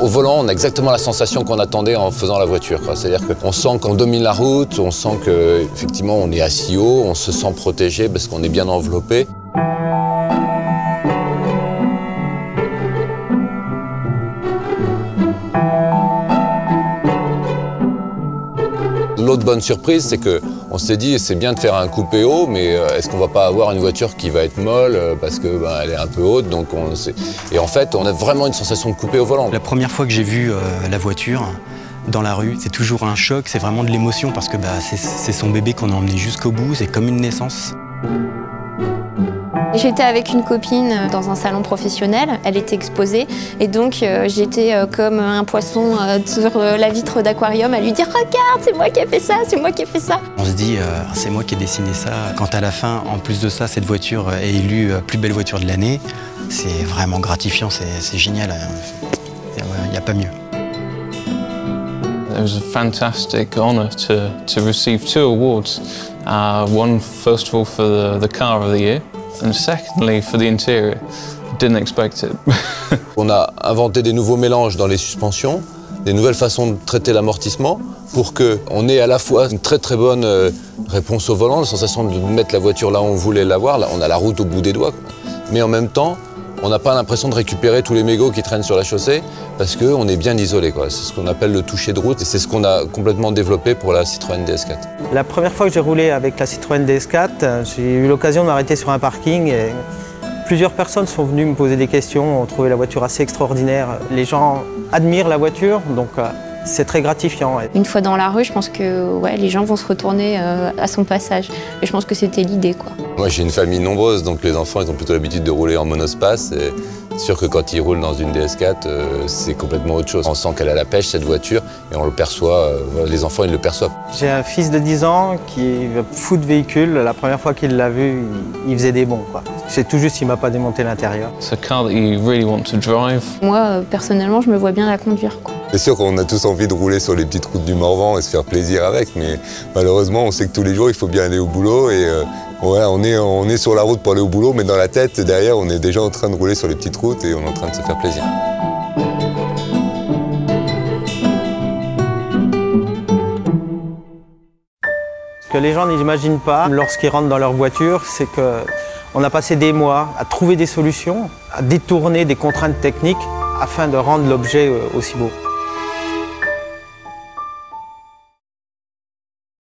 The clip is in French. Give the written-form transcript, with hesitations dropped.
Au volant, on a exactement la sensation qu'on attendait en faisant la voiture. C'est-à-dire qu'on sent qu'on domine la route, on sent qu'effectivement on est assis haut, on se sent protégé parce qu'on est bien enveloppé. L'autre bonne surprise, c'est qu'on s'est dit c'est bien de faire un coupé haut, mais est-ce qu'on va pas avoir une voiture qui va être molle parce que elle est un peu haute, et en fait on a vraiment une sensation de coupé au volant. La première fois que j'ai vu la voiture dans la rue, c'est toujours un choc, c'est vraiment de l'émotion parce que c'est son bébé qu'on a emmené jusqu'au bout, c'est comme une naissance. J'étais avec une copine dans un salon professionnel, elle était exposée et donc j'étais comme un poisson sur la vitre d'aquarium à lui dire « Regarde, c'est moi qui ai fait ça, c'est moi qui ai fait ça ». On se dit « C'est moi qui ai dessiné ça ». Quand à la fin, en plus de ça, cette voiture est élue plus belle voiture de l'année, c'est vraiment gratifiant, c'est génial, il n'y a pas mieux. It was a fantastic honour to receive 2 awards. One, first of all, for the car of the year. And secondly, for the interior. Didn't expect it. On a inventé des nouveaux mélanges dans les suspensions, des nouvelles façons de traiter l'amortissement pour qu'on ait à la fois une très très bonne réponse au volant, la sensation de mettre la voiture là où on voulait l'avoir, là on a la route au bout des doigts, mais en même temps, on n'a pas l'impression de récupérer tous les mégots qui traînent sur la chaussée parce qu'on est bien isolé. C'est ce qu'on appelle le toucher de route et c'est ce qu'on a complètement développé pour la Citroën DS4. La première fois que j'ai roulé avec la Citroën DS4, j'ai eu l'occasion de m'arrêter sur un parking et plusieurs personnes sont venues me poser des questions, ont trouvé la voiture assez extraordinaire. Les gens admirent la voiture, donc c'est très gratifiant. Une fois dans la rue, je pense que les gens vont se retourner à son passage. Et je pense que c'était l'idée, quoi. Moi, j'ai une famille nombreuse, donc les enfants ils ont plutôt l'habitude de rouler en monospace. Et c'est sûr que quand ils roulent dans une DS4, c'est complètement autre chose. On sent qu'elle a la pêche, cette voiture, et on le perçoit, les enfants ils le perçoivent. J'ai un fils de 10 ans qui est fou de véhicule. La première fois qu'il l'a vu, il faisait des bonds, quoi. C'est tout juste qu'il m'a pas démonté l'intérieur. It's a car that you really want to drive. Moi, personnellement, je me vois bien la conduire, quoi. C'est sûr qu'on a tous envie de rouler sur les petites routes du Morvan et se faire plaisir avec, mais malheureusement, on sait que tous les jours, il faut bien aller au boulot. Et on est sur la route pour aller au boulot, mais dans la tête, derrière, on est déjà en train de rouler sur les petites routes et on est en train de se faire plaisir. Ce que les gens n'imaginent pas lorsqu'ils rentrent dans leur voiture, c'est qu'on a passé des mois à trouver des solutions, à détourner des contraintes techniques afin de rendre l'objet aussi beau.